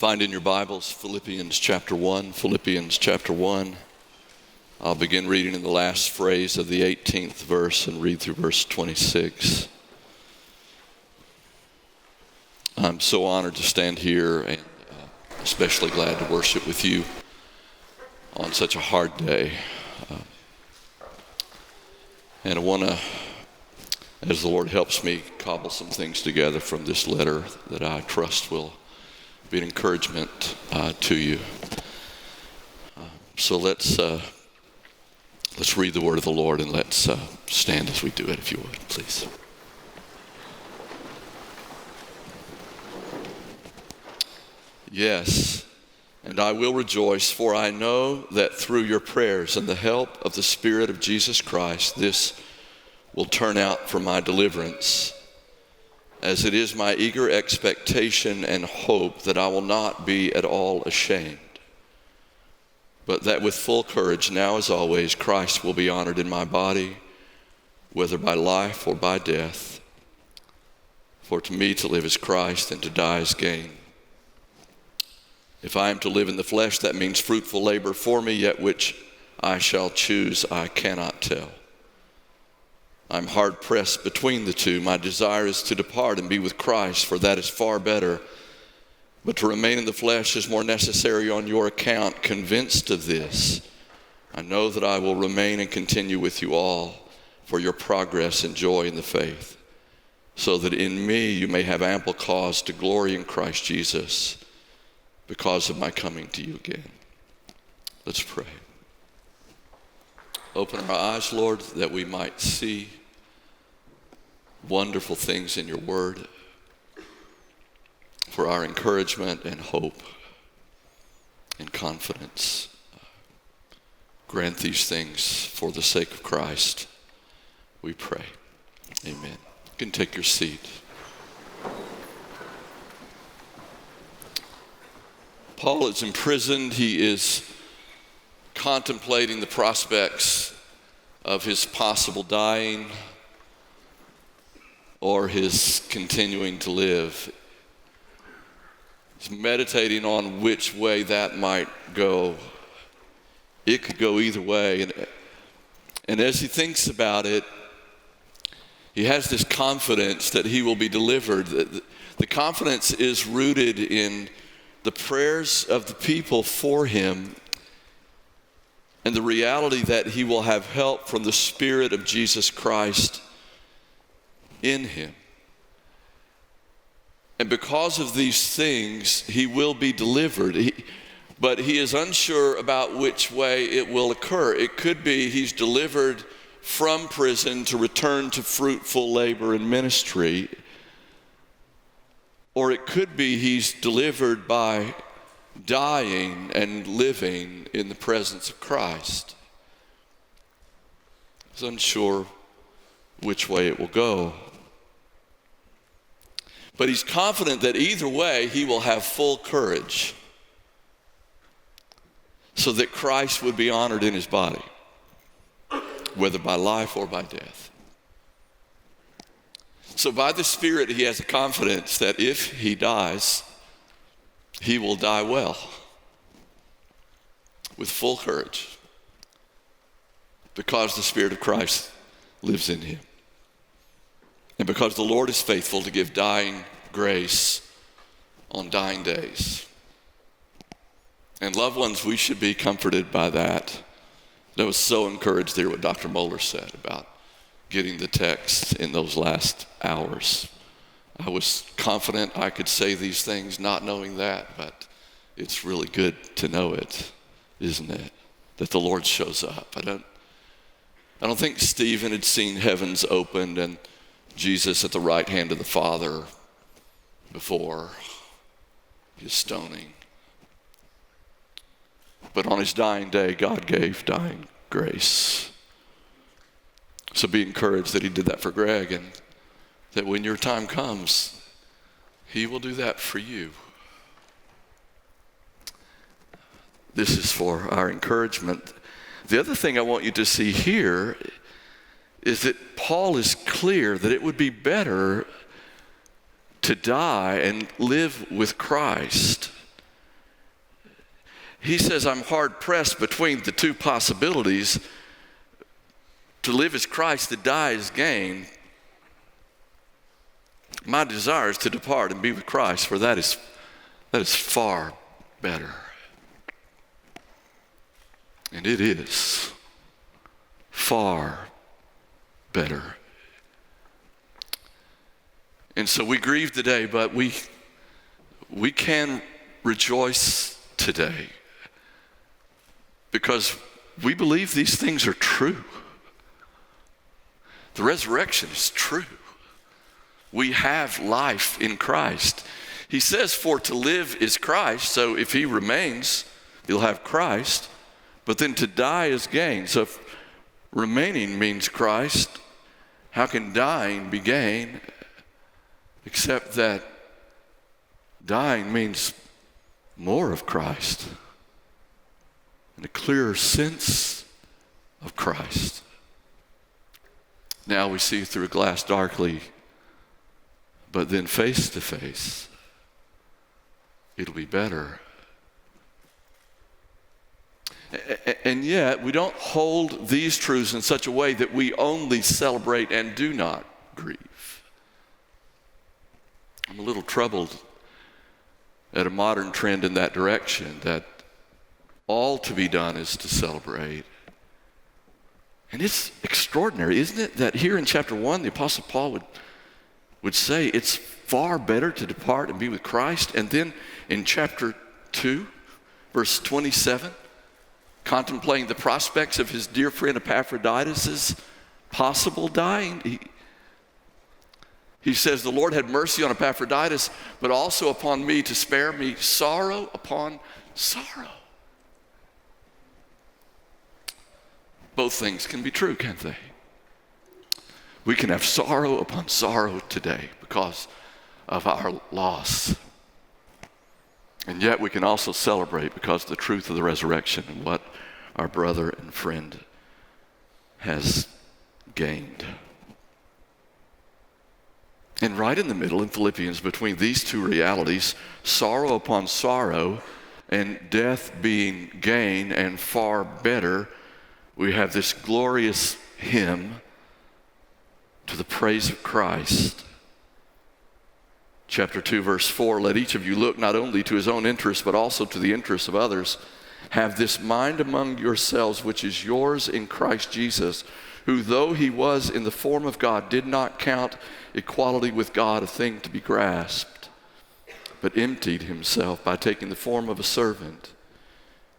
Find in your Bibles Philippians chapter 1. Philippians chapter 1. I'll begin reading in the last phrase of the 18th verse and read through verse 26. I'm so honored to stand here and especially glad to worship with you on such a hard day. And I want to, as the Lord helps me, cobble some things together from this letter that I trust will be an encouragement to you. So let's read the word of the Lord, and let's stand as we do it, if you would, please. Yes, and I will rejoice, for I know that through your prayers and the help of the Spirit of Jesus Christ, this will turn out for my deliverance, as it is my eager expectation and hope that I will not be at all ashamed, but that with full courage, now as always, Christ will be honored in my body, whether by life or by death. For to me to live is Christ, and to die is gain. If I am to live in the flesh, that means fruitful labor for me, yet which I shall choose I cannot tell. I'm hard pressed between the two. My desire is to depart and be with Christ, for that is far better. But to remain in the flesh is more necessary on your account. Convinced of this, I know that I will remain and continue with you all for your progress and joy in the faith, so that in me you may have ample cause to glory in Christ Jesus because of my coming to you again. Let's pray. Open our eyes, Lord, that we might see wonderful things in your word for our encouragement and hope and confidence. Grant these things for the sake of Christ, we pray. Amen. You can take your seat. Paul is imprisoned. He is contemplating the prospects of his possible dying or his continuing to live. He's meditating on which way that might go. It could go either way. And as he thinks about it, he has this confidence that he will be delivered. The confidence is rooted in the prayers of the people for him and the reality that he will have help from the Spirit of Jesus Christ in him. And because of these things, he will be delivered. But he is unsure about which way it will occur. It could be he's delivered from prison to return to fruitful labor and ministry. Or it could be he's delivered by dying and living in the presence of Christ. He's unsure which way it will go. But he's confident that either way he will have full courage so that Christ would be honored in his body, whether by life or by death. So by the Spirit, he has a confidence that if he dies, he will die well, with full courage, because the Spirit of Christ lives in him. And because the Lord is faithful to give dying grace on dying days. And loved ones, we should be comforted by that. I was so encouraged to hear what Dr. Moeller said about getting the text in those last hours. I was confident I could say these things not knowing that, but it's really good to know it, isn't it? That the Lord shows up. I don't think Stephen had seen heavens opened and Jesus at the right hand of the Father before his stoning. But on his dying day, God gave dying grace. So be encouraged that he did that for Greg, and that when your time comes, he will do that for you. This is for our encouragement. The other thing I want you to see here is that Paul is clear that it would be better to die and live with Christ he says, I'm hard pressed between the two possibilities. To live as Christ, to die as gain. My desire is to depart and be with Christ, for that is far better. And it is far better. And so we grieve today, but we can rejoice today because we believe these things are true. The resurrection is true. We have life in Christ. He says, for to live is Christ. So if he remains, you'll have Christ. But then to die is gain. So if remaining means Christ, how can dying be gain? Except that dying means more of Christ and a clearer sense of Christ. Now we see through a glass darkly, but then face to face, it'll be better. And yet, we don't hold these truths in such a way that we only celebrate and do not grieve. I'm a little troubled at a modern trend in that direction, that all to be done is to celebrate. And it's extraordinary, isn't it, that here in chapter 1, the Apostle Paul would say it's far better to depart and be with Christ. And then in chapter 2, verse 27, contemplating the prospects of his dear friend Epaphroditus' possible dying, he says, the Lord had mercy on Epaphroditus, but also upon me to spare me sorrow upon sorrow. Both things can be true, can't they? We can have sorrow upon sorrow today because of our loss. And yet we can also celebrate because of the truth of the resurrection and what our brother and friend has gained. And right in the middle in Philippians, between these two realities, sorrow upon sorrow and death being gain and far better, we have this glorious hymn to the praise of Christ. Chapter 2, verse 4, let each of you look not only to his own interests, but also to the interests of others. Have this mind among yourselves, which is yours in Christ Jesus, who though he was in the form of God, did not count equality with God a thing to be grasped, but emptied himself by taking the form of a servant.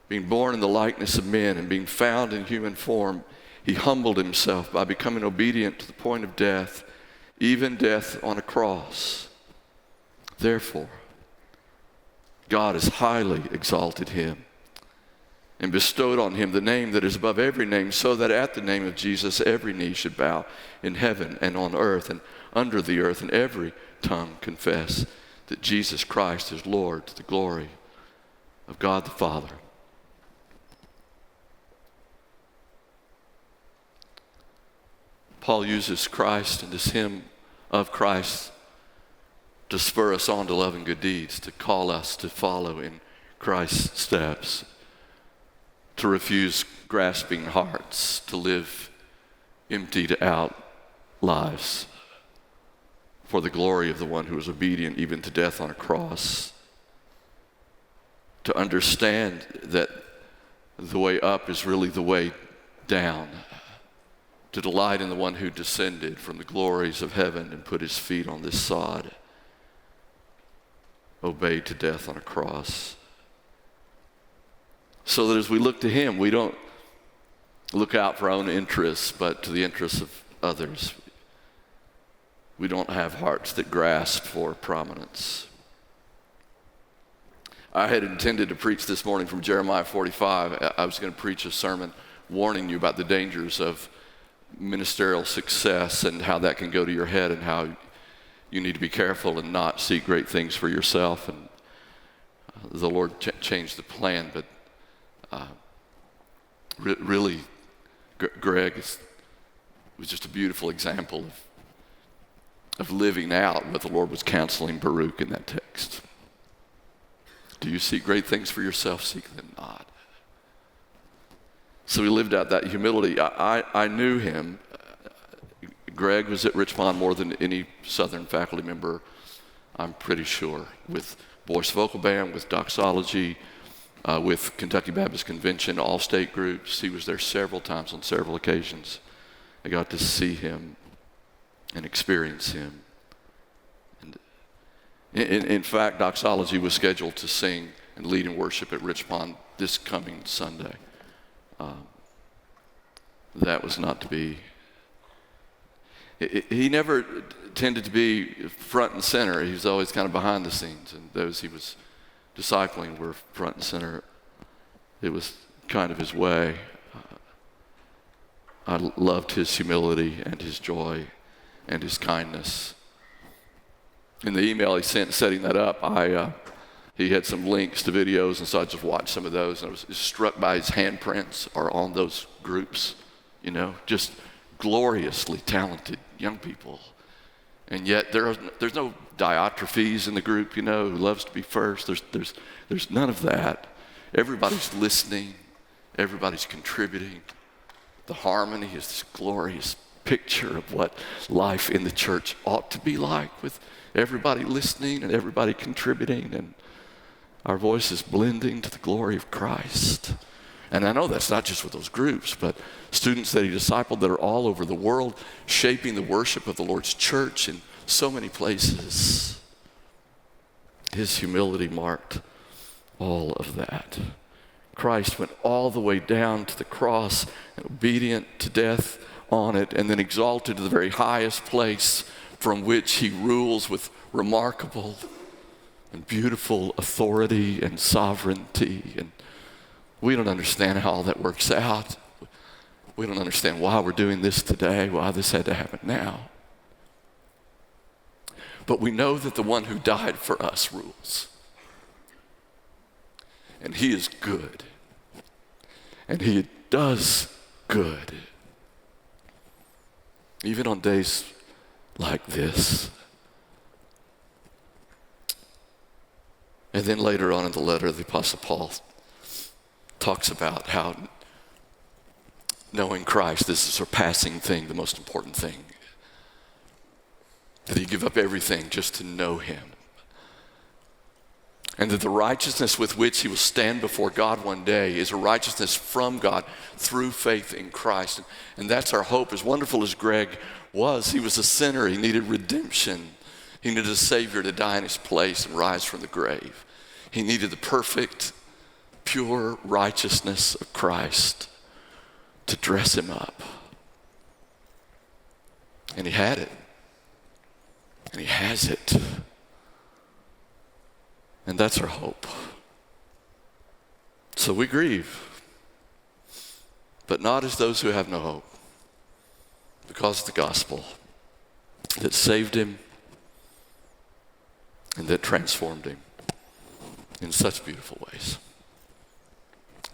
Being born in the likeness of men and being found in human form, he humbled himself by becoming obedient to the point of death, even death on a cross. Therefore, God has highly exalted him and bestowed on him the name that is above every name, so that at the name of Jesus every knee should bow in heaven and on earth and under the earth, and every tongue confess that Jesus Christ is Lord, to the glory of God the Father. Paul uses Christ and this hymn of Christ to spur us on to love and good deeds, to call us to follow in Christ's steps, to refuse grasping hearts, to live emptied out lives for the glory of the one who was obedient even to death on a cross, to understand that the way up is really the way down, to delight in the one who descended from the glories of heaven and put his feet on this sod, obeyed to death on a cross. So that as we look to him, we don't look out for our own interests, but to the interests of others. We don't have hearts that grasp for prominence. I had intended to preach this morning from Jeremiah 45. I was going to preach a sermon warning you about the dangers of ministerial success and how that can go to your head and how you need to be careful and not seek great things for yourself. And the Lord changed the plan, but really, Greg was just a beautiful example of living out what the Lord was counseling Baruch in that text. Do you seek great things for yourself? Seek them not. So he lived out that humility. I knew him. Greg was at Richmond more than any Southern faculty member, I'm pretty sure, with Voice Vocal Band, with Doxology, with Kentucky Baptist Convention, all state groups. He was there several times on several occasions. I got to see him and experience him. And in fact, Doxology was scheduled to sing and lead in worship at Richmond this coming Sunday. That was not to be. He never tended to be front and center. He was always kind of behind the scenes, and those he was discipling were front and center. It was kind of his way. I loved his humility and his joy and his kindness. In the email he sent setting that up, he had some links to videos, and so I just watched some of those, and I was struck by his handprints are on those groups, just gloriously talented young people. And yet there's no Diotrephes in the group, who loves to be first. There's none of that. Everybody's listening. Everybody's contributing. The harmony is this glorious picture of what life in the church ought to be like, with everybody listening and everybody contributing and our voices blending to the glory of Christ. And I know that's not just with those groups, but students that he discipled that are all over the world, shaping the worship of the Lord's church in so many places. His humility marked all of that. Christ went all the way down to the cross, obedient to death on it, and then exalted to the very highest place from which he rules with remarkable and beautiful authority and sovereignty. And we don't understand how all that works out. We don't understand why we're doing this today, why this had to happen now. But we know that the one who died for us rules. And he is good. And he does good. Even on days like this. And then later on in the letter, the Apostle Paul talks about how knowing Christ is the surpassing thing, the most important thing. That he give up everything just to know him. And that the righteousness with which he will stand before God one day is a righteousness from God through faith in Christ. And that's our hope. As wonderful as Greg was, he was a sinner. He needed redemption. He needed a Savior to die in his place and rise from the grave. He needed the perfect, pure righteousness of Christ to dress him up. And he had it. And he has it. And that's our hope. So we grieve, but not as those who have no hope, because of the gospel that saved him and that transformed him in such beautiful ways.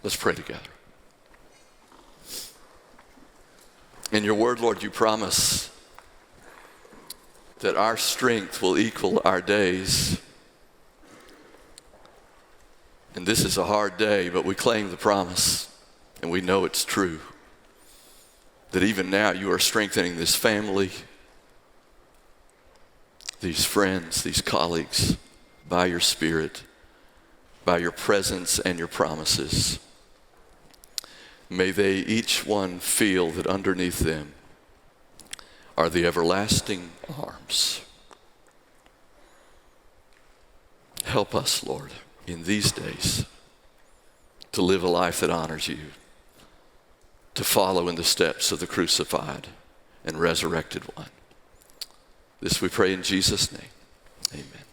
Let's pray together. In your word, Lord, you promise that our strength will equal our days. And this is a hard day, but we claim the promise, and we know it's true. That even now you are strengthening this family, these friends, these colleagues, by your Spirit, by your presence and your promises. May they each one feel that underneath them are the everlasting arms. Help us, Lord, in these days to live a life that honors you, to follow in the steps of the crucified and resurrected one. This we pray in Jesus' name. Amen.